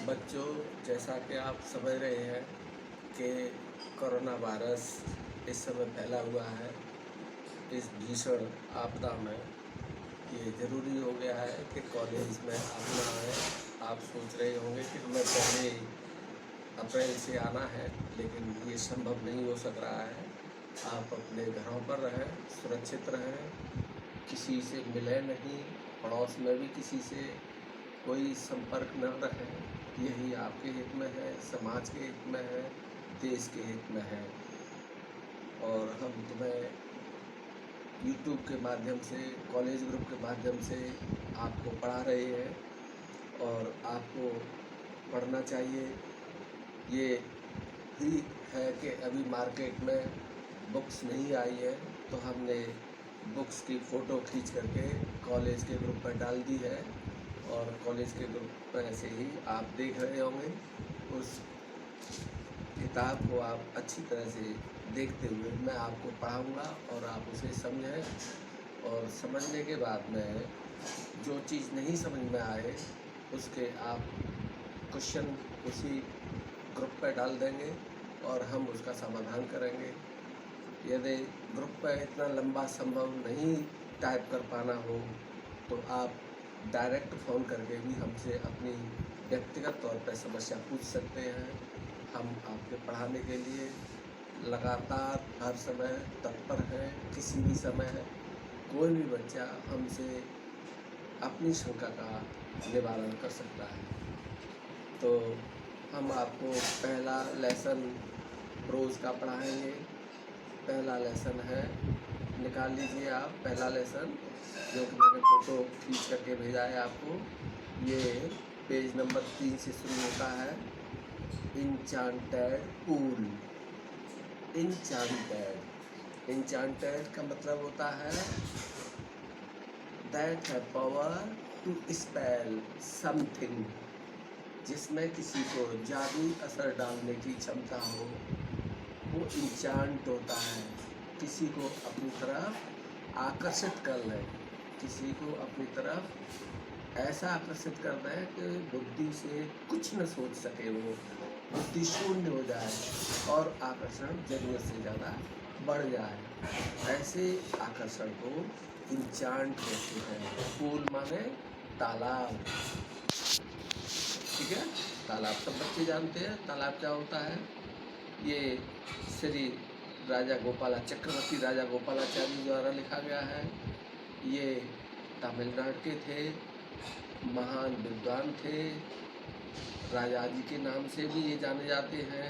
बच्चों, जैसा कि आप समझ रहे हैं कि कोरोना वायरस इस समय फैला हुआ है। इस भीषण आपदा में ये ज़रूरी हो गया है कि कॉलेज में आप ना आएँ। आप सोच रहे होंगे कि हमें पहले अप्रैल से आना है, लेकिन ये संभव नहीं हो सक रहा है। आप अपने घरों पर रहें, सुरक्षित रहें, किसी से मिलें नहीं, पड़ोस में भी किसी से कोई संपर्क न रखें। यही आपके हित में है, समाज के हित में है, देश के हित में है। और हम तुम्हें यूट्यूब के माध्यम से, कॉलेज ग्रुप के माध्यम से आपको पढ़ा रहे हैं और आपको पढ़ना चाहिए। ये ही है कि अभी मार्केट में बुक्स नहीं आई है, तो हमने बुक्स की फ़ोटो खींच करके कॉलेज के ग्रुप पर डाल दी है और कॉलेज के ग्रुप पर से ही आप देख रहे होंगे। उस किताब को आप अच्छी तरह से देखते हुए मैं आपको पढ़ाऊँगा और आप उसे समझें, और समझने के बाद में जो चीज़ नहीं समझ में आए उसके आप क्वेश्चन उसी ग्रुप पे डाल देंगे और हम उसका समाधान करेंगे। यदि ग्रुप पे इतना लंबा संभव नहीं टाइप कर पाना हो तो आप डायरेक्ट फ़ोन करके भी हमसे अपनी व्यक्तिगत तौर पर समस्या पूछ सकते हैं। हम आपके पढ़ाने के लिए लगातार हर समय तत्पर हैं। किसी भी समय कोई भी बच्चा हमसे अपनी शंका का निवारण कर सकता है। तो हम आपको पहला लेसन रोज़ का पढ़ाएंगे। पहला लेसन है, निकाल लीजिए आप पहला लेसन, जो कि मैंने फ़ोटो खींच करके भेजा है आपको। ये पेज नंबर 3 से शुरू होता है। Enchanted pool. इंचांटेड का मतलब होता है दैट है पावर टू स्पेल समथिंग, जिसमें किसी को जादुई असर डालने की क्षमता हो, वो इंचांट होता है। किसी को अपनी तरफ आकर्षित कर ले, किसी को अपनी तरफ ऐसा आकर्षित कर दे कि बुद्धि से कुछ न सोच सके, वो बुद्धि शून्य हो जाए और आकर्षण ज़रूरत से ज़्यादा बढ़ जाए। ऐसे आकर्षण को इंचांट कहते हैं। पूल माने तालाब, ठीक है। तालाब सब बच्चे जानते हैं तालाब क्या होता है। ये श्री चक्रवर्ती राजा गोपालाचारी द्वारा लिखा गया है। ये तमिलनाडु के थे, महान विद्वान थे, राजा जी के नाम से भी ये जाने जाते हैं।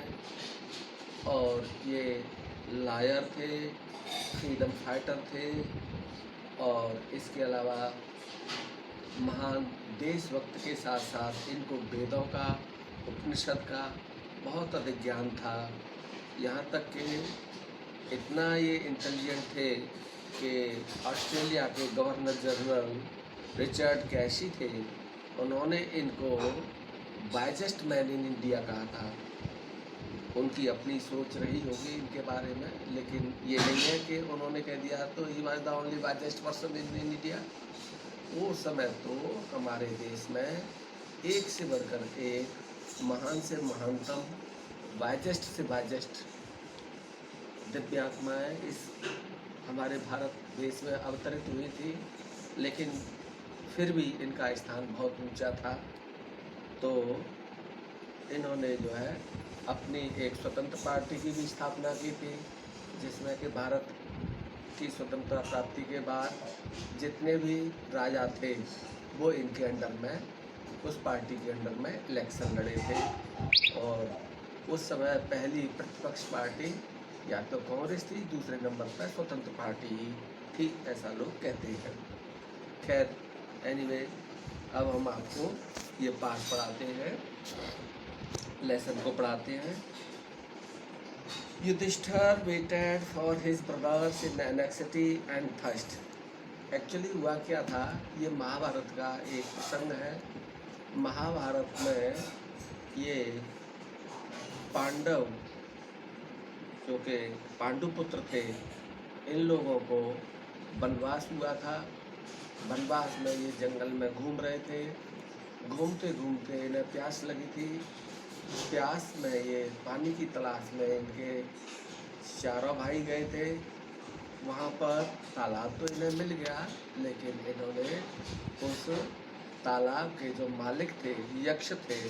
और ये लायर थे, फ्रीडम फाइटर थे, और इसके अलावा महान देशभक्त के साथ साथ इनको वेदों का, उपनिषद का बहुत अधिक ज्ञान था। यहाँ तक कि इतना ये इंटेलिजेंट थे कि ऑस्ट्रेलिया के गवर्नर जनरल रिचर्ड कैशी थे, उन्होंने इनको वाइजेस्ट मैन इन इंडिया कहा था। उनकी अपनी सोच रही होगी इनके बारे में, लेकिन ये नहीं है कि उन्होंने कह दिया तो he was the only wisest person in India. वो समय तो हमारे देश में एक से बढ़कर एक महान से महानतम, वाइजेस्ट से वाइजेस्ट दिव्यात्माएँ इस हमारे भारत देश में अवतरित हुई थी, लेकिन फिर भी इनका स्थान बहुत ऊंचा था। तो इन्होंने जो है अपनी एक स्वतंत्र पार्टी की भी स्थापना की थी, जिसमें कि भारत की स्वतंत्रता प्राप्ति के बाद जितने भी राजा थे वो इनके अंडर में, उस पार्टी के अंडर में इलेक्शन लड़े थे। और उस समय पहली प्रतिपक्ष पार्टी या तो कांग्रेस थी, दूसरे नंबर पर स्वतंत्र पार्टी ही थी, ऐसा लोग कहते हैं। खैर एनीवे, अब हम आपको ये पाठ पढ़ाते हैं, लेसन को पढ़ाते हैं। Yudhishthir waited for his brothers in anxiety and thirst. Actually हुआ क्या था, ये महाभारत का एक प्रसंग है। महाभारत में ये पांडव, जो कि पांडुपुत्र थे, इन लोगों को वनवास हुआ था। वनवास में ये जंगल में घूम रहे थे घूमते घूमते इन्हें प्यास लगी थी। प्यास में ये पानी की तलाश में इनके चारों भाई गए थे। वहाँ पर तालाब तो इन्हें मिल गया, लेकिन इन्होंने उस तालाब के जो मालिक थे, यक्ष थे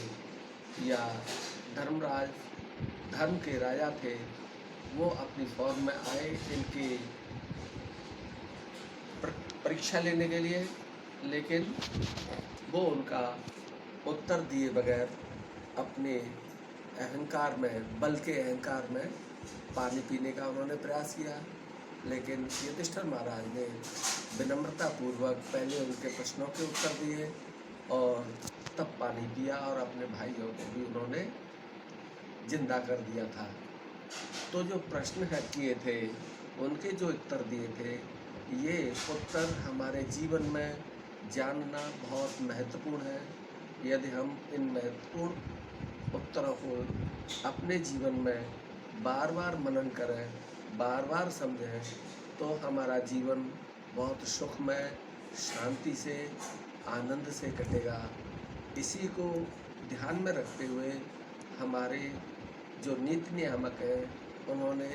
या धर्मराज, धर्म के राजा थे, वो अपनी फॉर्म में आए इनकी परीक्षा लेने के लिए। लेकिन वो उनका उत्तर दिए बगैर अपने अहंकार में, बल के अहंकार में पानी पीने का उन्होंने प्रयास किया। लेकिन युधिष्ठिर महाराज ने विनम्रता पूर्वक पहले उनके प्रश्नों के उत्तर दिए और तब पानी पिया और अपने भाइयों को भी उन्होंने जिंदा कर दिया था। तो जो प्रश्न है किए थे, उनके जो उत्तर दिए थे, ये उत्तर हमारे जीवन में जानना बहुत महत्वपूर्ण है। यदि हम इन महत्वपूर्ण उत्तरों को अपने जीवन में बार बार मनन करें, बार बार समझें, तो हमारा जीवन बहुत सुखमय, शांति से, आनंद से कटेगा। इसी को ध्यान में रखते हुए हमारे जो नीति नियामक हैं, उन्होंने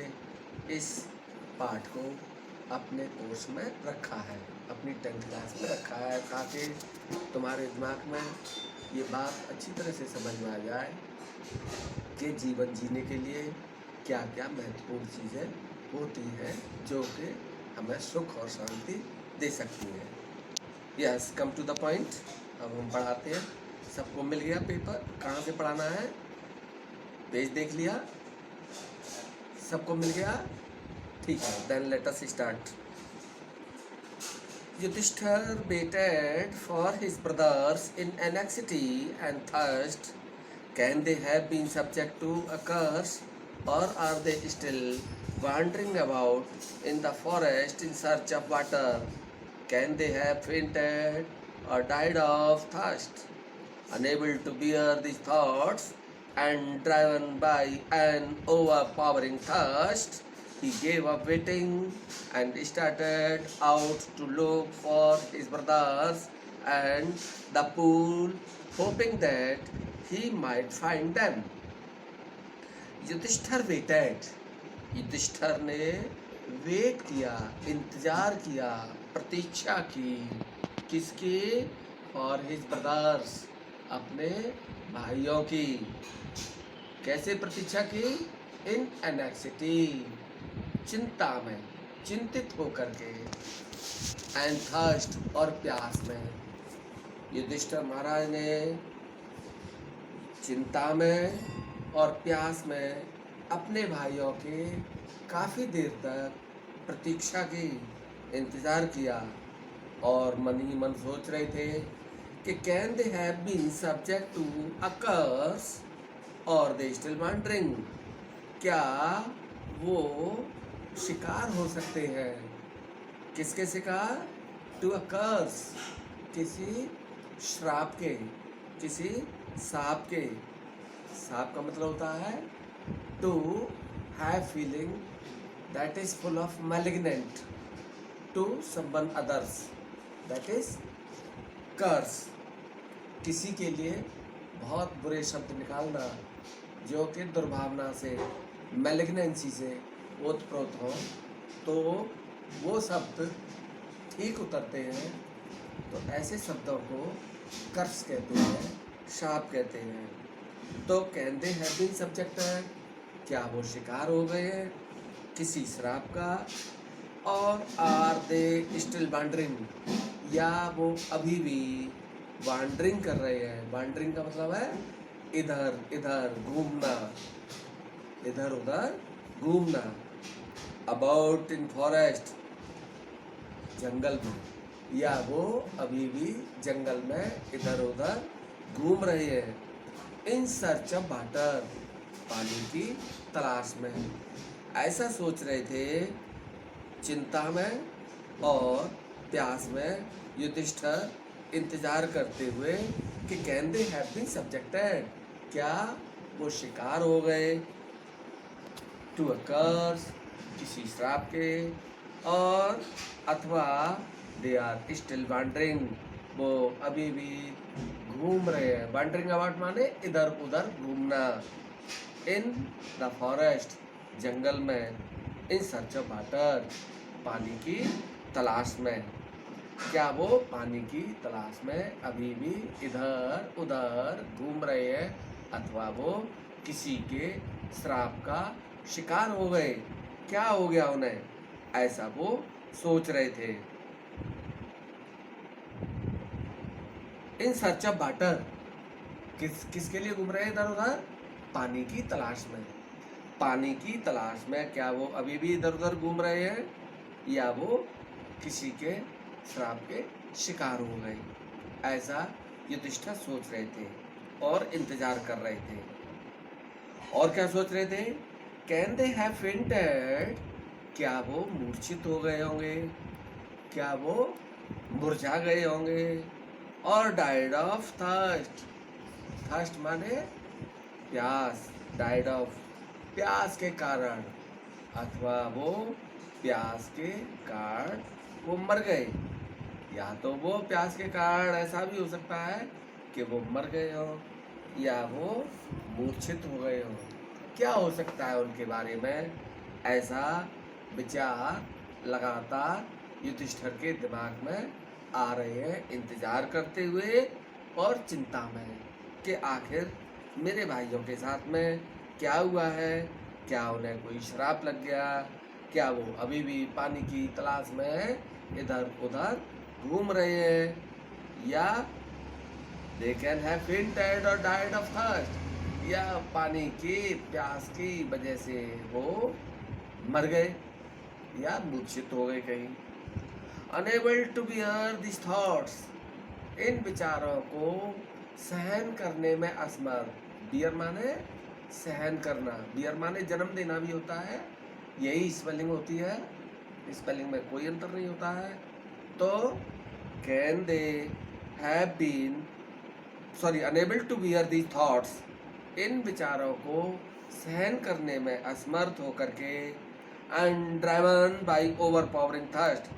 इस पाठ को अपने कोर्स में रखा है, अपनी 10th क्लास में रखा है, ताकि तुम्हारे दिमाग में ये बात अच्छी तरह से समझ में आ जाए कि जीवन जीने के लिए क्या क्या महत्वपूर्ण चीज़ें होती हैं जो कि हमें सुख और शांति दे सकती हैं। Yes, come to the point. अब हम पढ़ाते हैं। सबको मिल गया पेपर? कहाँ से पढ़ाना है? पेज देख लिया? सबको मिल गया? ठीक है, then let us start. Yudhishthir waited for his brothers in anxiety and thirst. Can they have been subject to a curse, or are they still wandering about in the forest in search of water? Can they have fainted or died of thirst? Unable to bear these thoughts and driven by an overpowering thirst, he gave up waiting and started out to look for his brothers and the pool, hoping that he might find them. Yudhishthir waited, Yudhishthir ने wait किया, इंतजार किया, प्रतीक्षा की। किसकी? For his brothers, अपने भाइयों की। कैसे प्रतीक्षा की? इन एनेक्सिटी, चिंता में, चिंतित होकर के। एंड थर्स्ट, और प्यास में। युधिष्ठिर महाराज ने चिंता में और प्यास में अपने भाइयों की काफ़ी देर तक प्रतीक्षा की, इंतज़ार किया और मन ही मन सोच रहे थे कि can they have been subject to a curse और दे स्टिल वंडरिंग, क्या वो शिकार हो सकते हैं? किसके शिकार? टू अ कर्स, किसी श्राप के, किसी सांप के। सांप का मतलब होता है to have feeling that is full of malignant to someone others, that is curse. किसी के लिए बहुत बुरे शब्द निकालना जो कि दुर्भावना से, मैलिग्नेंसी से ओतप्रोत हो, तो वो शब्द ठीक उतरते हैं। तो ऐसे शब्दों को कर्स कहते हैं, शाप कहते हैं। तो can they have been subject, क्या वो शिकार हो गए हैं किसी श्राप का? और आर दे स्टिल वॉन्डरिंग, या वो अभी भी वॉन्डरिंग कर रहे हैं। वॉन्डरिंग का मतलब है इधर इधर घूमना, इधर उधर घूमना। अबाउट इन फॉरेस्ट, जंगल में, या वो अभी भी जंगल में इधर उधर घूम रहे हैं। इन सर्च ऑफ वाटर, पानी की तलाश में। ऐसा सोच रहे थे चिंता में और प्यास में युधिष्ठिर इंतजार करते हुए कि can they have been subjected, क्या वो शिकार हो गए टू अ कर्स, किसी श्राप के, और अथवा दे आर स्टिल वॉन्डरिंग, वो अभी भी घूम रहे हैं। वंडरिंग अबाउट माने इधर उधर घूमना। इन द फॉरेस्ट, जंगल में। इन सर्च ऑफ वाटर, पानी की तलाश में। क्या वो पानी की तलाश में अभी भी इधर उधर घूम रहे हैं, अथवा वो किसी के श्राप का शिकार हो गए? क्या हो गया उन्हें, ऐसा वो सोच रहे थे। इन सर्च ऑफ वाटर, किसके लिए घूम रहे हैं इधर उधर? पानी की तलाश में। पानी की तलाश में क्या वो अभी भी इधर उधर घूम रहे हैं, या वो किसी के श्राप के शिकार हो गए? ऐसा युधिष्ठिर सोच रहे थे और इंतजार कर रहे थे। और क्या सोच रहे थे? कैन दे हैव फेंटेड, क्या वो मूर्छित हो गए होंगे? क्या वो मुरझा गए होंगे? और डाइड ऑफ थर्स्ट, थर्स्ट माने प्यास, डाइड ऑफ प्यास के कारण, अथवा वो प्यास के कारण वो मर गए। या तो वो प्यास के कारण ऐसा भी हो सकता है कि वो मर गए हो, या वो मूर्छित हो गए हो। क्या हो सकता है उनके बारे में, ऐसा विचार लगातार युधिष्ठिर के दिमाग में आ रहे हैं, इंतजार करते हुए और चिंता में कि आखिर मेरे भाइयों के साथ में क्या हुआ है? क्या उन्हें कोई श्राप लग गया? क्या वो अभी भी पानी की तलाश में इधर उधर घूम रहे हैं, या they can have fainted or died of thirst, या पानी की प्यास की वजह से वो मर गए या मूर्छित हो गए कहीं। Unable to bear these thoughts, इन विचारों को सहन करने में असमर्थ। बियर माने सहन करना, बियर माने जन्म देना भी होता है, यही स्पेलिंग होती है, स्पेलिंग में कोई अंतर नहीं होता है। तो can they have been unable to bear these thoughts, इन विचारों को सहन करने में असमर्थ होकर के, and driven by overpowering thirst,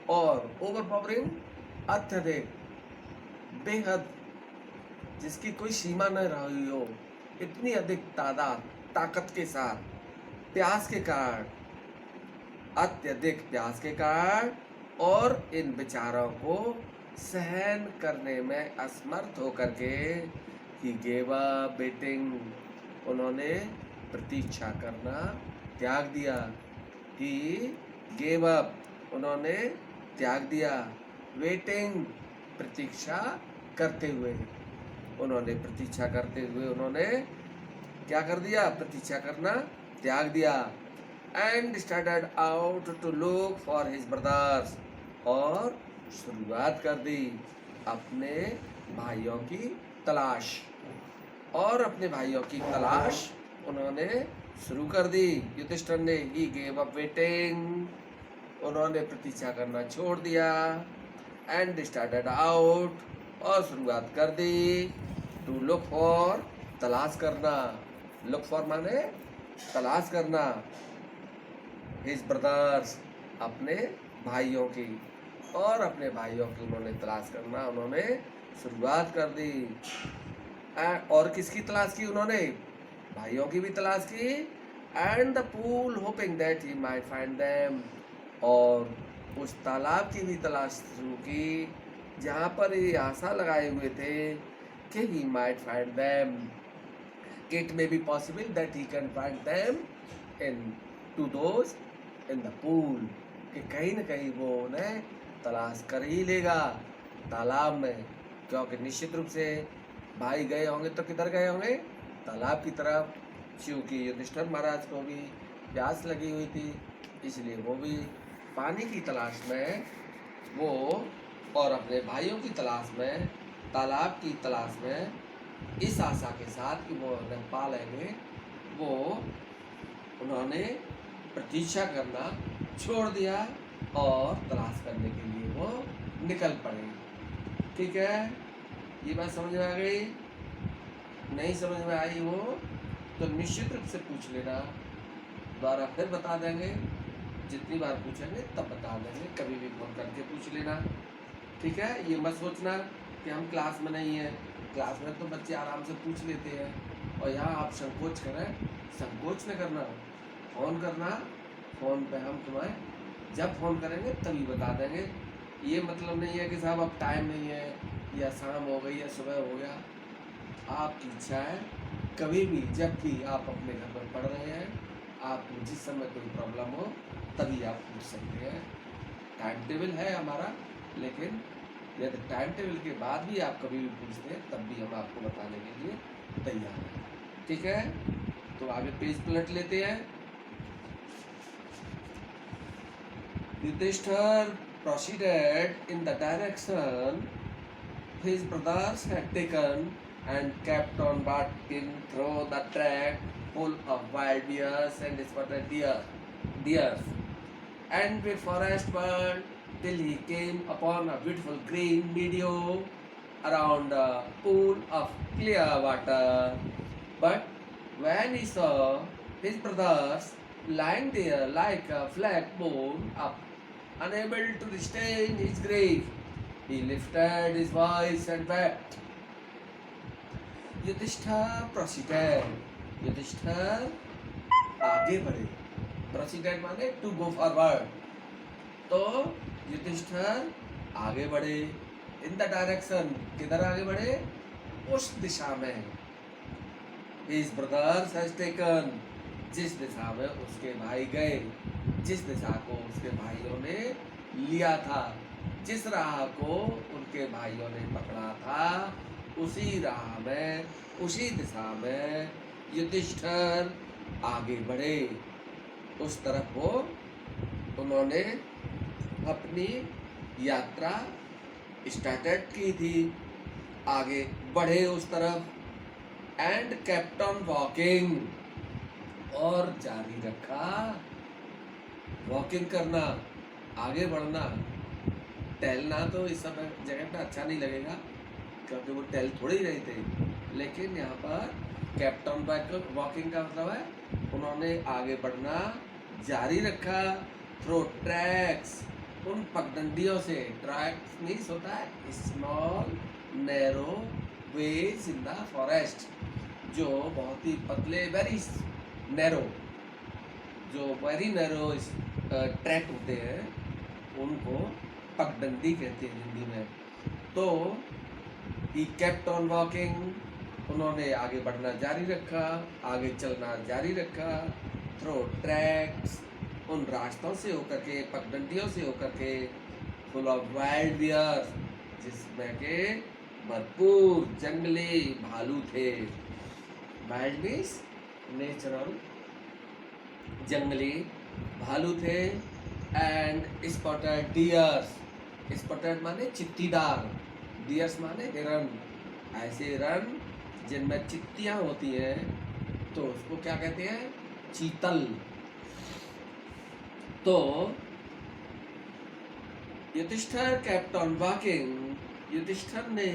और ओवरपावरिंग अत्यधिक, बेहद, जिसकी कोई सीमा न रही हो, इतनी अधिक ताकत के साथ, प्यास के कारण, अत्यधिक प्यास के कारण, और इन विचारों को सहन करने में असमर्थ होकर के ही गेव अप वेटिंग, उन्होंने प्रतीक्षा करना त्याग दिया। ही गेव अप, उन्होंने त्याग दिया। वेटिंग, प्रतीक्षा करते हुए, उन्होंने प्रतीक्षा करते हुए उन्होंने क्या कर दिया? प्रतीक्षा करना त्याग दिया। And started out to look for his brothers, और शुरुआत कर दी अपने भाइयों की तलाश, और अपने भाइयों की तलाश उन्होंने शुरू कर दी। युधिष्ठिर ने ही गेव अप वेटिंग, उन्होंने प्रतीक्षा करना छोड़ दिया। एंड स्टार्टेड आउट, और शुरुआत कर दी टू लुक फॉर, तलाश करना। लुक फॉर माने तलाश करना। हिज ब्रदर्स, अपने भाइयों की, और अपने भाइयों की उन्होंने तलाश करना उन्होंने शुरुआत कर दी। और किसकी तलाश की उन्होंने? भाइयों की भी तलाश की। And the pool hoping that he might find them, और उस तालाब की भी तलाश शुरू की जहाँ पर ये आशा लगाए हुए थे कि he might find them, it may be possible that he can find them in to those in the pool, कि कहीं न कहीं वो उन्हें तलाश कर ही लेगा तालाब में। क्योंकि निश्चित रूप से भाई गए होंगे तो किधर गए होंगे? तालाब की तरफ, क्योंकि युधिष्ठिर महाराज को भी प्यास लगी हुई थी, इसलिए वो भी पानी की तलाश में, वो और अपने भाइयों की तलाश में, तालाब की तलाश में, इस आशा के साथ कि वो उन्हें पा लेंगे, वो उन्होंने प्रतीक्षा करना छोड़ दिया और तलाश करने के लिए वो निकल पड़े। ठीक है, ये बात समझ में आ गई? नहीं समझ में आई हो तो निश्चित रूप से पूछ लेना, दोबारा फिर बता देंगे, जितनी बार पूछेंगे तब बता देंगे, कभी भी फोन करके पूछ लेना। ठीक है, ये मत सोचना कि हम क्लास में नहीं हैं क्लास में तो बच्चे आराम से पूछ लेते हैं, और यहाँ आप संकोच करें, संकोच न करना, फ़ोन करना। फ़ोन पे हम तुम्हें जब फ़ोन करेंगे तभी बता देंगे। ये मतलब नहीं है कि साहब अब टाइम नहीं है, या शाम हो गई या सुबह हो गया। आपकी इच्छा है, कभी भी जब भी आप अपने घर पर पढ़ रहे हैं, आपको जिस समय कोई प्रॉब्लम हो तभी आप पूछ सकते हैं। टाइम टेबल है हमारा, लेकिन यदि टाइम टेबल के बाद भी आप कभी भी पूछते हैं तब भी हम आपको बताने के लिए तैयार हैं। ठीक है, तो आगे पेज पलट लेते हैं। Yudhishthir proceeded in the direction his brothers had taken and kept on barking through the track full of wild bears and spotted deers and with forest bird till he came upon a beautiful green meadow around a pool of clear water. But when he saw his brothers lying there like a flag bone up, unable to restrain his grief, he lifted his voice and wept. Yudhishthir proceeded. Yudhishthir आगे बढ़े. Proceeded माने to go forward. तो युधिष्ठिर आगे बढ़े. In the direction, किधर आगे बढ़े? उस दिशा में. His brothers has taken, जिस दिशा में उसके भाई गए, जिस दिशा को उसके भाइयों ने लिया था, जिस राह को उनके भाइयों ने पकड़ा था, उसी राह में, उसी दिशा में युधिष्ठिर आगे बढ़े। उस तरफ वो उन्होंने अपनी यात्रा स्टार्टेड की थी, आगे बढ़े उस तरफ। एंड केप्ट ऑन वॉकिंग, और जारी रखा वॉकिंग करना, आगे बढ़ना। टहलना तो इस समय जगह पे अच्छा नहीं लगेगा, क्योंकि वो टहल थोड़ी रहे थे, लेकिन यहाँ पर केप्ट ऑन वॉकिंग का मतलब है उन्होंने आगे बढ़ना जारी रखा। थ्रो ट्रैक्स, उन पगडंडियों से। ट्रैक्स मीन्स होता है small narrow ways in the forest, जो बहुत ही पतले, वेरी नैरो, जो वेरी नैरो ट्रैक होते हैं, उनको पगडंडी कहते हैं हिंदी में। तो ही केप्ट ऑन वॉकिंग, उन्होंने आगे बढ़ना जारी रखा, आगे चलना जारी रखा। थ्रो ट्रैक्स, उन रास्तों से होकर के, पगडंडियों से होकर के। फुल ऑफ वाइल्ड बियर, जिसमें के भरपूर जंगली भालू थे। वाइल्ड मीन्स नेचुरल, जंगली भालू थे। एंड स्पॉटेड डियर्स, स्पॉटेड माने चित्तीदार, डियर्स माने हिरन। ऐसे हिरन जिनमें चित्तियां होती हैं तो उसको क्या कहते हैं? चीतल। तो Yudhishthir kept on walking, Yudhishthir ने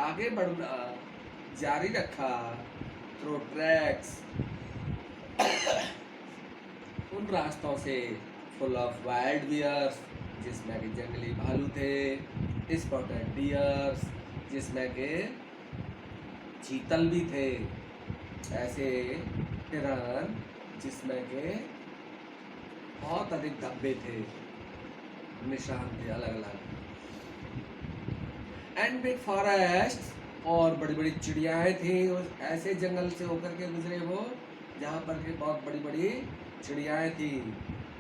आगे बढ़ना जारी रखा। थ्रू ट्रैक्स, उन रास्तों से। फुल ऑफ वाइल्ड बियर्स, जिसमें के जंगली भालू थे। स्पॉटेड डियर्स, जिसमें के चीतल भी थे। ऐसे हिरन जिसमें के बहुत अधिक धब्बे थे, निशान थे अलग अलग। एंड बिग फॉरेस्ट, और बड़ी बड़ी चिड़ियाएँ थी। ऐसे जंगल से होकर के गुजरे वो, जहाँ पर के बहुत बड़ी बड़ी चिड़ियाएँ थी।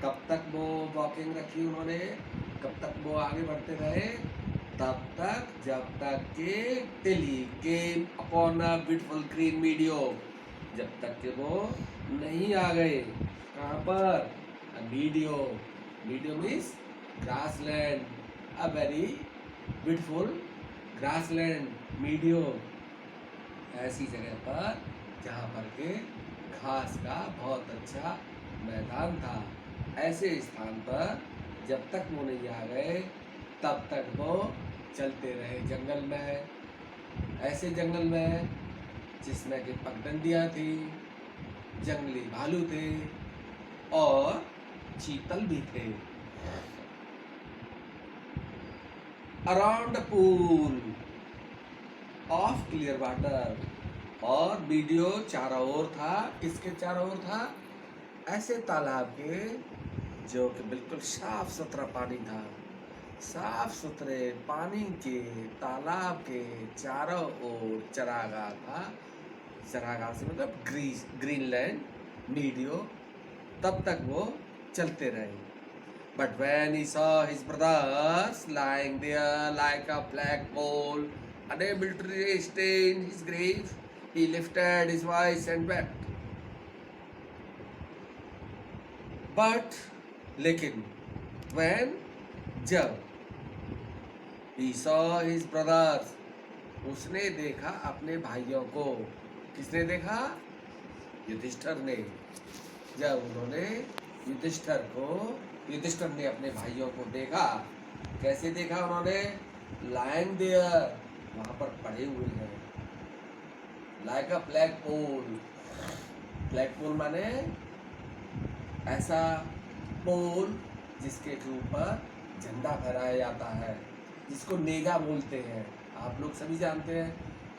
कब तक वो वॉकिंग रखी उन्होंने, कब तक वो आगे बढ़ते रहे? तब तक जब तक के till he came upon a beautiful green meadow, जब तक के वो नहीं आ गए। कहाँ पर? Meadow. Meadow means grassland, a very beautiful grassland, meadow. ऐसी जगह पर जहाँ पर के घास का बहुत अच्छा मैदान था। ऐसे स्थान पर जब तक वो नहीं आ गए तब तक वो चलते रहे जंगल में। ऐसे जंगल में जिसमें कि पगडंडियाँ थी, जंगली भालू थे और चीतल भी थे। Around pool, of clear water. और वीडियो चारों ओर था, किसके चारों ओर था? ऐसे तालाब के जो कि बिल्कुल साफ सुथरा पानी था। साफ सुथरे पानी के तालाब के चारों ओर चरागाह था। चरागाह से मतलब ग्रीनलैंड वीडियो तब तक वो चलते रहे। But when he saw his brothers lying there like a flagpole, unable to restrain his grief, he lifted his voice and wept. But, लेकिन, when, जब, he saw his brothers, उसने देखा अपने भाइयों को। किसने देखा? युधिष्ठिर ने। जब उन्होंने युधिष्ठिर ने अपने भाइयों को देखा। कैसे देखा उन्होंने? lying there, वहां पर पड़े हुए हैं। like a flagpole, flagpole माने ऐसा पोल जिसके ऊपर झंडा फहराया जाता है, जिसको नेजा बोलते हैं। आप लोग सभी जानते हैं,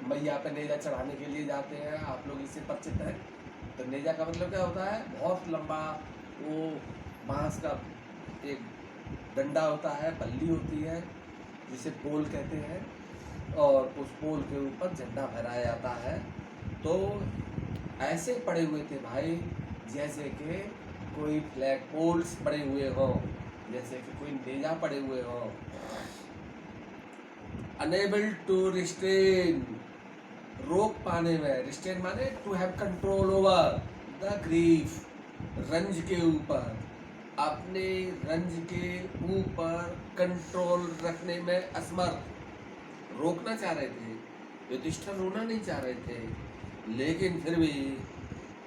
मैया पे नेजा चढ़ाने के लिए जाते हैं, आप लोग इससे परिचित हैं। तो नेजा का मतलब क्या होता है? बहुत लंबा वो बांस का एक डंडा होता है, बल्ली होती है, जिसे पोल कहते हैं, और उस पोल के ऊपर झंडा फहराया जाता है। तो ऐसे पड़े हुए थे भाई, जैसे कि कोई फ्लैग पोल्स पड़े हुए हों, जैसे कि कोई नेजा पड़े हुए हों। अनेबल टू रिस्ट्रेन, रोक पाने में, रिस्ट्रेन माने to have control over the grief, रंज के ऊपर, अपने रंज के ऊपर कंट्रोल रखने में असमर्थ। रोकना चाह रहे थे, युधिष्ठिर रोना नहीं चाह रहे थे, लेकिन फिर भी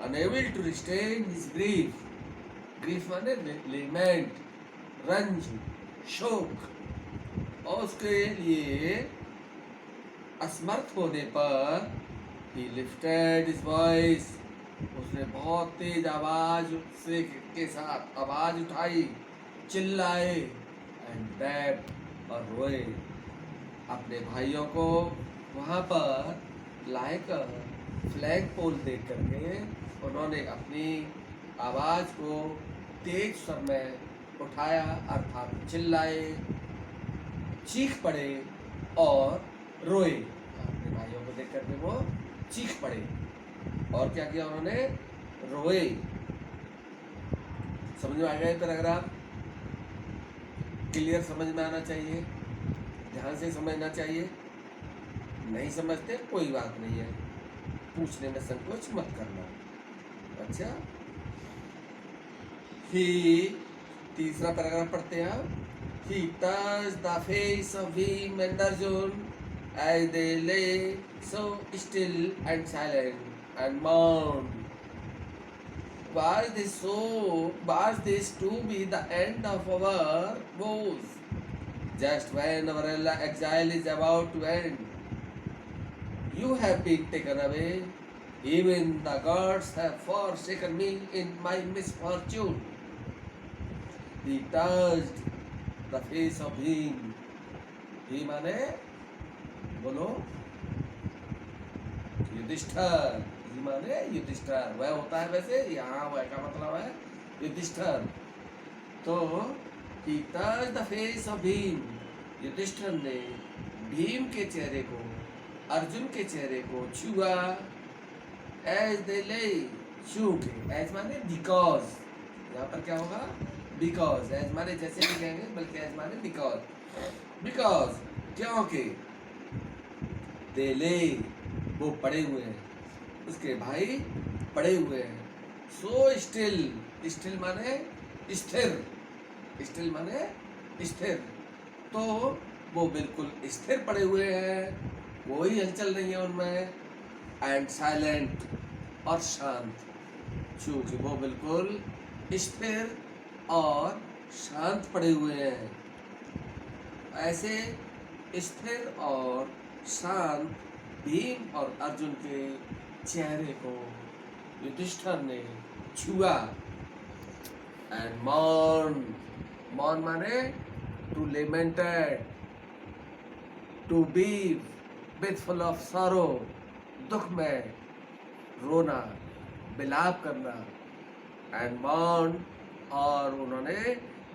unable to restrain his grief, grief माने लेमेंट, रंज, शोक, और उसके लिए असमर्थ होने पर he lifted his voice, उसने बहुत तेज आवाज से के साथ आवाज उठाई, चिल्लाए, and wept, और रोए। अपने भाइयों को वहाँ पर लाइक फ्लैग पोल देख करके उन्होंने अपनी आवाज को तेज स्वर में उठाया, अर्थात चिल्लाए, चीख पड़े और रोए। अपने भाइयों को देख करके वो चीख पड़े और क्या किया उन्होंने? रोए। समझ में आ गया पैराग्राफ? क्लियर समझ में आना चाहिए, ध्यान से समझना चाहिए। नहीं समझते कोई बात नहीं है, पूछने में संकोच मत करना। अच्छा, तीसरा पैराग्राफ पढ़ते हैं। He touched the face of him and Arjun as they lay so still and silent and mourned. Was this to be the end of our woes? Just when our exile is about to end, you have been taken away. Even the gods have forsaken me in my misfortune. He touched the face of him. He माने बोलो युधिष्ठिर। ही माने युधिष्ठिर, वह होता है वैसे, यहाँ वह का मतलब है युधिष्ठिर। तो he touched the face of him, Yudhishthir ने भीम के चेहरे को, अर्जुन के चेहरे को छुआ। As they lay, छू के, as माने because, यहाँ पर क्या होगा? Because, as माने जैसे भी कहेंगे, बल्कि as माने because, क्योंकि they lay, वो पड़े हुए हैं, उसके भाई पड़े हुए हैं। So still, still माने स्थिर, still माने स्थिर, तो वो बिल्कुल स्थिर पड़े हुए हैं, कोई हलचल नहीं है उनमें। एंड साइलेंट, और शांत, चूंकि वो बिल्कुल स्थिर और शांत पड़े हुए हैं। ऐसे स्थिर और शांत भीम और अर्जुन के चेहरे को युधिष्ठिर ने छुआ। एंड मौन, मौन माने टू लेमेंटेड, टू बीव, विद फुल ऑफ सॉरो, दुख में रोना, बिलाप करना, एंड मॉर्न, और उन्होंने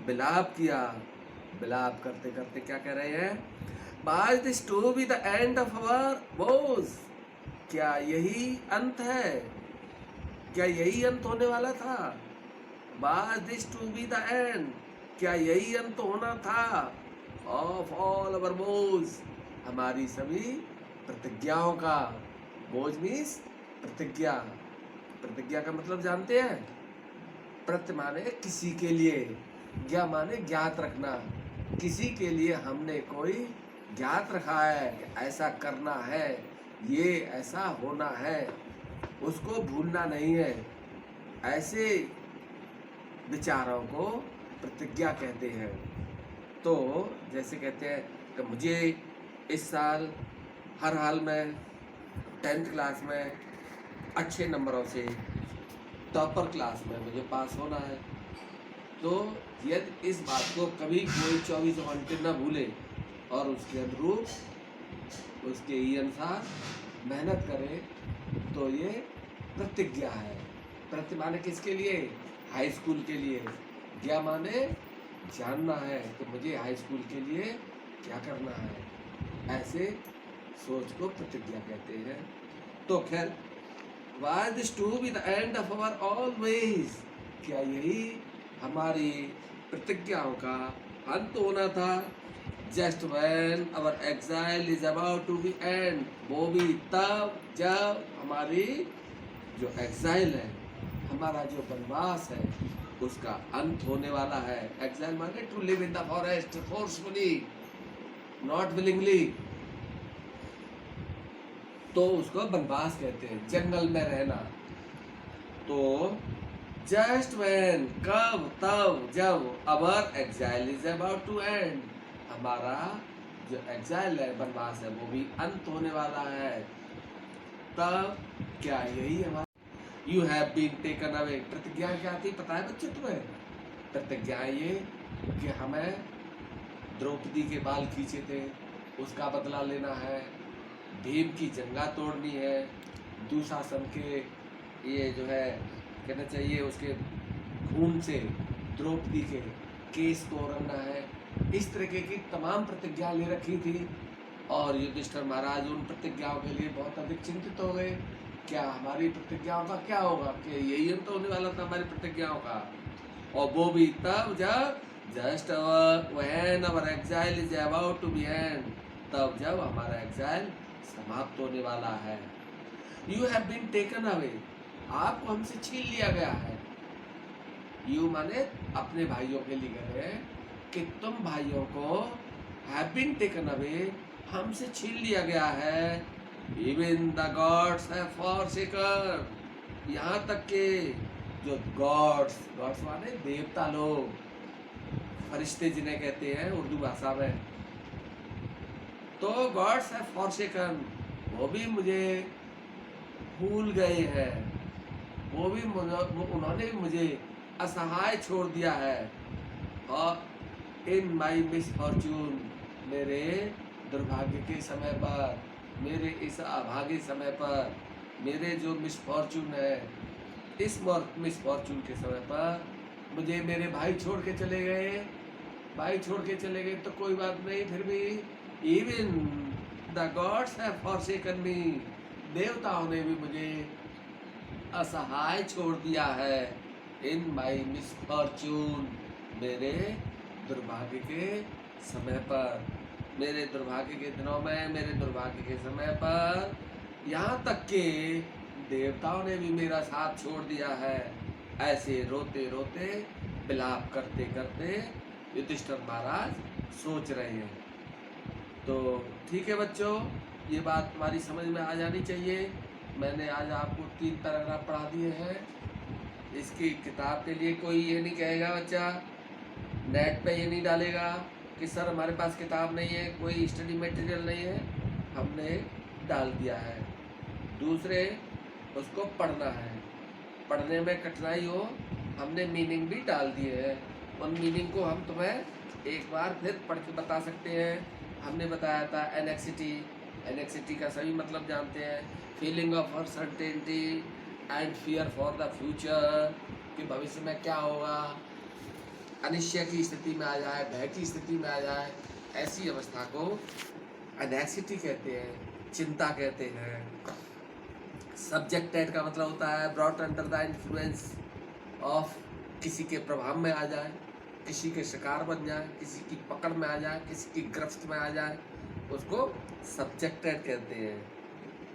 बिलाप किया। बिलाप करते करते क्या कह रहे हैं? Was this to be the end of our vows, क्या यही अंत है? क्या यही अंत होने वाला था? Was this to be the end, क्या यही अंत होना था? ऑफ ऑल अवर वोज, हमारी सभी प्रतिज्ञाओं का। बोझ मीन्स प्रतिज्ञा। प्रतिज्ञा का मतलब जानते हैं? प्रत्य माने किसी के लिए, ज्ञा माने ज्ञात रखना। किसी के लिए हमने कोई ज्ञात रखा है कि ऐसा करना है, ये ऐसा होना है, उसको भूलना नहीं है। ऐसे विचारों को प्रतिज्ञा कहते हैं। तो जैसे कहते हैं कि मुझे इस साल हर हाल में 10th क्लास में अच्छे नंबरों से टॉपर क्लास में मुझे पास होना है। तो यदि इस बात को कभी कोई 24 घंटे न भूले और उसके अनुरूप उसके ही अनुसार मेहनत करे, तो ये प्रतिज्ञा है। प्रति माने किसके लिए? हाई स्कूल के लिए। ज्ञा माने जानना है कि मुझे हाई स्कूल के लिए क्या करना है। ऐसे सोच को प्रतिज्ञा कहते हैं। तो खैर, was this to be the end of our always, क्या यही हमारी प्रतिज्ञाओं का अंत होना था? Just when our exile is about to be end, वो भी तब जब हमारी जो एग्जाइल है, हमारा जो वनवास है, उसका अंत होने वाला है। एग्जाइल माने to live in the forest forcefully, not willingly. तो उसको वनवास कहते हैं, जंगल में रहना। तो जस्ट व्हेन, कब? तब जब our exile is about to end, हमारा जो एग्जाइल है, वनवास है, वो भी अंत होने वाला है। तब क्या यही हमारा you have been taken away. प्रतिज्ञा क्या थी पता है बच्चे तुम्हें? प्रतिज्ञा ये कि हमें द्रौपदी के बाल खींचे थे, उसका बदला लेना है, भीम की जंगा तोड़नी है, दुशासन के ये जो है कहना चाहिए उसके खून से द्रौपदी के केस को रंगना है। इस तरीके की तमाम प्रतिज्ञा ले रखी थी। और युधिष्ठिर महाराज उन प्रतिज्ञाओं के लिए बहुत अधिक चिंतित हो गए। क्या हमारी प्रतिज्ञाओं का क्या होगा? कि यही अंत होने वाला था हमारी प्रतिज्ञाओं का। और वो भी तब जब just when our exile is about to be end, तब जब हमारा एग्जाइल समाप्त होने वाला है। You have been taken away, आपको हमसे छीन लिया गया है। यू माने अपने भाइयों के लिए कह रहे हैं कि तुम भाइयों को हैव बीन टेकन अवे, हमसे छीन लिया गया है। Even the gods have forsaken, यहाँ तक के जो गॉड्स, गॉड्स माने देवता लोग, फरिश्ते जिन्हें कहते हैं उर्दू भाषा में, तो गॉड्स हैव फॉरसेकन, वो भी मुझे भूल गए हैं, वो भी उन्होंने भी मुझे असहाय छोड़ दिया है। और इन माई मिसफॉर्चून, मेरे दुर्भाग्य के समय पर, मेरे इस अभागे समय पर, मेरे जो मिसफॉर्चून है, इस मिसफॉर्चून के समय पर मुझे मेरे भाई छोड़ के चले गए। भाई छोड़ के चले गए तो कोई बात नहीं, फिर भी even the gods have forsaken me, देवताओं ने भी मुझे असहाय छोड़ दिया है। इन माई मिसफॉर्चून, मेरे दुर्भाग्य के समय पर, मेरे दुर्भाग्य के दिनों में, मेरे दुर्भाग्य के समय पर, यहाँ तक के देवताओं ने भी मेरा साथ छोड़ दिया है। ऐसे रोते रोते, विलाप करते करते युधिष्ठिर महाराज सोच रहे हैं। तो ठीक है बच्चों, ये बात तुम्हारी समझ में आ जानी चाहिए। मैंने आज आपको 3 पैराग्राफ पढ़ा दिए हैं। इसकी किताब के लिए कोई ये नहीं कहेगा बच्चा, नेट पे ये नहीं डालेगा कि सर हमारे पास किताब नहीं है, कोई स्टडी मटेरियल नहीं है। हमने डाल दिया है। दूसरे, उसको पढ़ना है, पढ़ने में कठिनाई हो, हमने मीनिंग भी डाल दिए हैं। उन मीनिंग को हम तुम्हें एक बार फिर पढ़ के बता सकते हैं। हमने बताया था एनेक्सिटी, एनेक्सिटी का सभी मतलब जानते हैं, feeling of uncertainty and fear for the future, कि भविष्य में क्या होगा, अनिश्चय की स्थिति में आ जाए, भय की स्थिति में आ जाए, ऐसी अवस्था को एनेक्सिटी कहते हैं, चिंता कहते हैं। सब्जेक्टेड का मतलब होता है brought under the influence of, किसी के प्रभाव में आ जाए, किसी के शिकार बन जाए, किसी की पकड़ में आ जाए, किसी की गिरफ्त में आ जाए, उसको सब्जेक्टेड कहते हैं।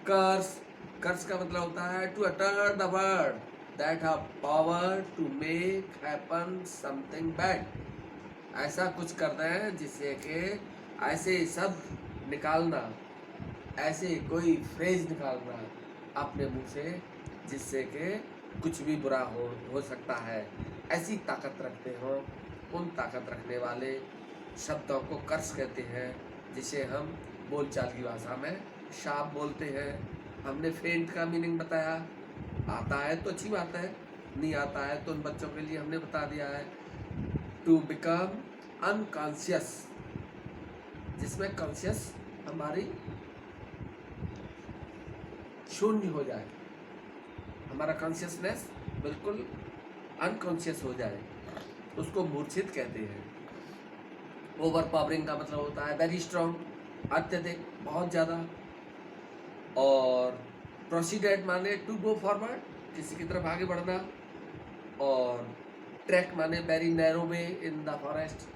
कर्स, कर्स का मतलब होता है to utter the word that have power to make happen something bad, ऐसा कुछ करते हैं जिससे कि ऐसे शब्द निकालना, ऐसे कोई फ्रेज निकालना अपने मुंह से जिससे कि कुछ भी बुरा हो सकता है, ऐसी ताकत रखते हो। उन ताकत रखने वाले शब्दों को कर्स कहते हैं, जिसे हम बोलचाल की भाषा में शाप बोलते हैं। हमने फेंट का मीनिंग बताया, आता है तो अच्छी बात है, नहीं आता है तो उन बच्चों के लिए हमने बता दिया है। टू बिकम अनकॉन्शियस, जिसमें कॉन्शियस हमारी शून्य हो जाए, हमारा कॉन्शियसनेस बिल्कुल अनकॉन्शियस हो जाए, उसको मूर्छित कहते हैं। ओवर पावरिंग का मतलब होता है वेरी स्ट्रॉन्ग, अत्यधिक, बहुत ज़्यादा। और प्रोसीडेड माने टू गो फॉरवर्ड, किसी की तरफ आगे बढ़ना। और ट्रैक माने very narrow way in the forest,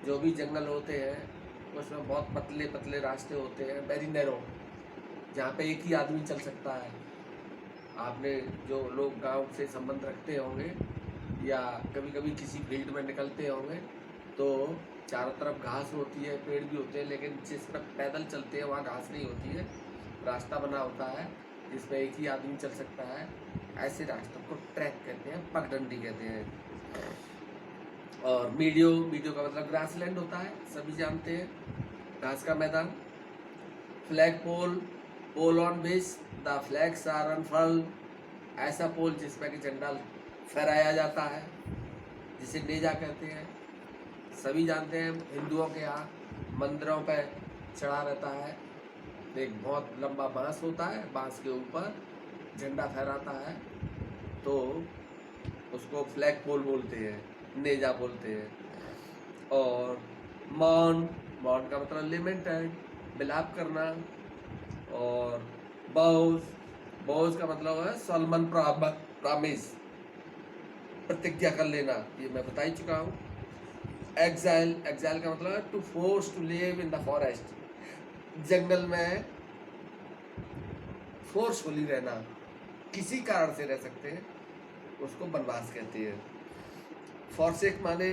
जो भी जंगल होते हैं उसमें बहुत पतले पतले रास्ते होते हैं, वेरी नैरो, जहाँ पे एक ही आदमी चल सकता है। आपने जो लोग गांव से संबंध रखते होंगे या कभी कभी किसी फील्ड में निकलते होंगे तो चारों तरफ घास होती है, पेड़ भी होते हैं, लेकिन जिस पर पैदल चलते हैं वहाँ घास नहीं होती है, रास्ता बना होता है जिसमें एक ही आदमी चल सकता है। ऐसे रास्तों को ट्रैक कहते हैं, पगडंडी कहते हैं। और मीडियो, मीडियो का मतलब ग्रासलैंड होता है, सभी जानते हैं, घास का मैदान। Flag pole, pole on which the flags are unfurled, ऐसा पोल जिस पर कि झंडा फहराया जाता है, जिसे नेजा कहते हैं। सभी जानते हैं हिंदुओं के यहाँ मंदिरों पर चढ़ा रहता है, एक बहुत लंबा बांस होता है, बांस के ऊपर झंडा फहराता है, तो उसको फ्लैग पोल बोलते हैं, नेजा बोलते हैं। और मौन, मौन का मतलब लिमिटेड, विलाप करना। और बाउज, बाउज का मतलब है सॉलमन प्रॉमिस, प्रतिज्ञा कर लेना, ये मैं बता ही चुका हूँ। एग्जाइल, एग्जाइल का मतलब है to force to live in the forest, जंगल में फोर्सफुली रहना, किसी कारण से रह सकते हैं, उसको वनवास कहते हैं। फॉरसेक माने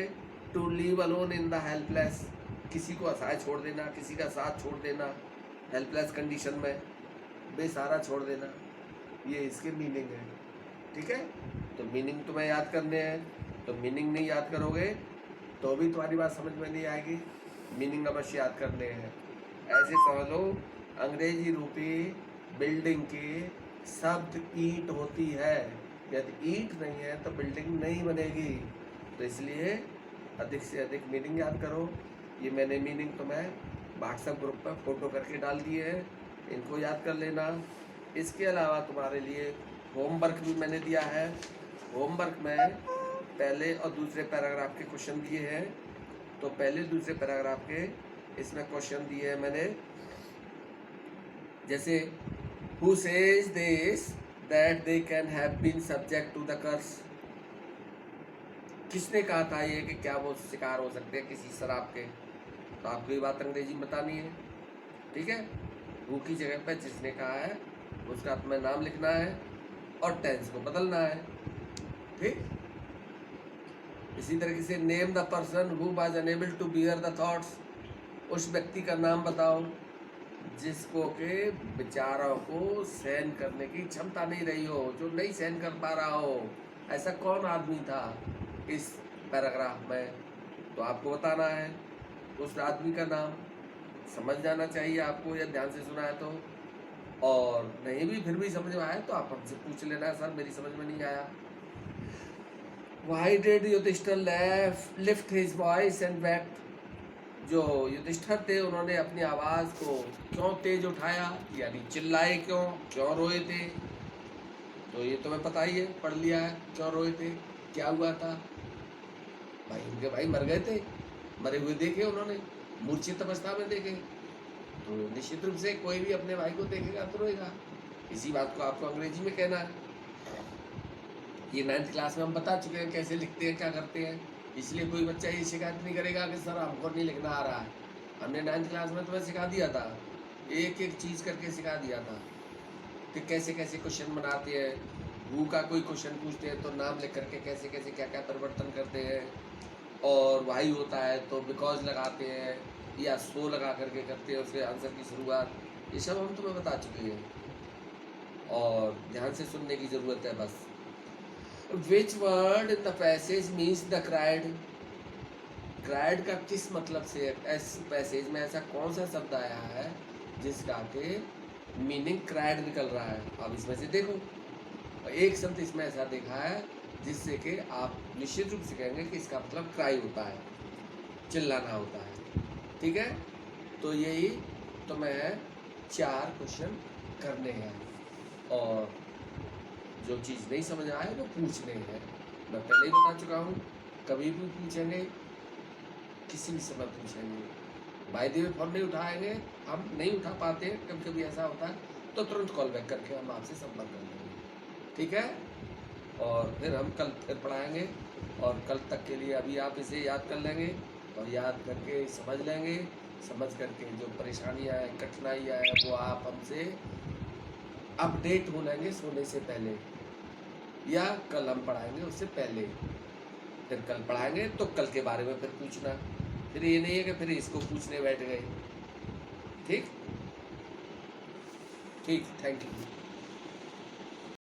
to leave alone in the helpless, किसी को असहाय छोड़ देना, किसी का साथ छोड़ देना, हेल्पलेस कंडीशन में बेसहारा छोड़ देना, ये इसके मीनिंग है। ठीक है, तो मीनिंग तुम्हें याद करने हैं, तो मीनिंग नहीं याद करोगे तो भी तुम्हारी बात समझ में नहीं आएगी, मीनिंग अवश्य याद करने हैं। ऐसे समझ लो, अंग्रेजी रूपी बिल्डिंग की शब्द ईंट होती है, यदि ईंट नहीं है तो बिल्डिंग नहीं बनेगी, तो इसलिए अधिक से अधिक मीनिंग याद करो। ये मैंने मीनिंग तुम्हें व्हाट्सएप ग्रुप पर फोटो करके डाल दिए हैं, इनको याद कर लेना। इसके अलावा तुम्हारे लिए होमवर्क भी मैंने दिया है। होमवर्क में पहले और दूसरे पैराग्राफ के क्वेश्चन दिए हैं, तो पहले दूसरे पैराग्राफ के इसमें क्वेश्चन दिए हैं मैंने, जैसे who says this that they can have been subject to the curse, किसने कहा था ये कि क्या वो शिकार हो सकते हैं किसी शराब के, तो आपको ये बात अंग्रेजी में बतानी है। ठीक है, हु की जगह पर जिसने कहा है उसका तुम्हें नाम लिखना है और टेंस को बदलना है। ठीक, इसी तरीके से name the person who was unable to bear the thoughts, उस व्यक्ति का नाम बताओ जिसको के विचारों को सहन करने की क्षमता नहीं रही हो, जो नहीं सहन कर पा रहा हो, ऐसा कौन आदमी था इस पैराग्राफ में, तो आपको बताना है उस आदमी का नाम। समझ जाना चाहिए आपको, या ध्यान से सुना है तो, और नहीं भी फिर भी समझ में आया तो आप हमसे पूछ लेना, सर मेरी समझ में नहीं आया। Why did Yudhishthir lift his voice and wept? जो युधिष्ठिर थे उन्होंने अपनी आवाज़ को क्यों तेज उठाया, यानी चिल्लाए क्यों, क्यों रोए थे, तो ये तुम्हें पता ही है, पढ़ लिया है क्यों रोए थे, क्या हुआ था। भाई उनके भाई मर गए थे, मरे हुए देखे उन्होंने, मूर्छित अवस्था में देखे, तो निश्चित रूप से कोई भी अपने भाई को देखेगा तो रोएगा। इसी बात को आपको अंग्रेजी में कहना है। ये 9th क्लास में हम बता चुके हैं कैसे लिखते हैं, क्या करते हैं, इसलिए कोई बच्चा ये शिकायत नहीं करेगा कि सर हमको नहीं लिखना आ रहा है। हमने 9th क्लास में तुम्हें सिखा दिया था, एक एक चीज़ करके सिखा दिया था कि कैसे कैसे क्वेश्चन बनाते हैं। हु का कोई क्वेश्चन पूछते हैं तो नाम लिख करके कैसे कैसे क्या क्या परिवर्तन करते हैं, और वाई होता है तो बिकॉज लगाते हैं या सो लगा करके करते हैं उसके आंसर की शुरुआत। ये सब हम तुम्हें बता चुके हैं और ध्यान से सुनने की ज़रूरत है बस। Which word in the passage means the cried, cried का किस मतलब से इस पैसेज में ऐसा कौन सा शब्द आया है जिसका के मीनिंग क्राइड निकल रहा है। अब इसमें से देखो, एक शब्द इसमें ऐसा देखा है जिससे कि आप निश्चित रूप से कहेंगे कि इसका मतलब क्राई होता है, चिल्लाना होता है। ठीक है, तो यही तो मैं 4 क्वेश्चन करने हैं और जो चीज़ नहीं समझ आए वो पूछने हैं। मैं पहले ही बता चुका हूँ, कभी भी पूछेंगे, किसी भी समय पूछेंगे। बाय द वे फोन नहीं उठाएंगे, हम नहीं उठा पाते, कभी कभी ऐसा होता है, तो तुरंत कॉल बैक करके हम आपसे संपर्क कर लेंगे। ठीक है, और फिर हम कल फिर पढ़ाएंगे, और कल तक के लिए अभी आप इसे याद कर लेंगे और याद करके समझ लेंगे। समझ करके जो परेशानियाँ हैं, कठिनाइयाँ हैं, वो आप हमसे अपडेट हो लेंगे सोने से पहले, या कल हम पढ़ाएंगे उससे पहले। फिर कल पढ़ाएंगे तो कल के बारे में फिर पूछना, फिर ये नहीं है कि फिर इसको पूछने बैठ गए। ठीक ठीक, थैंक यू।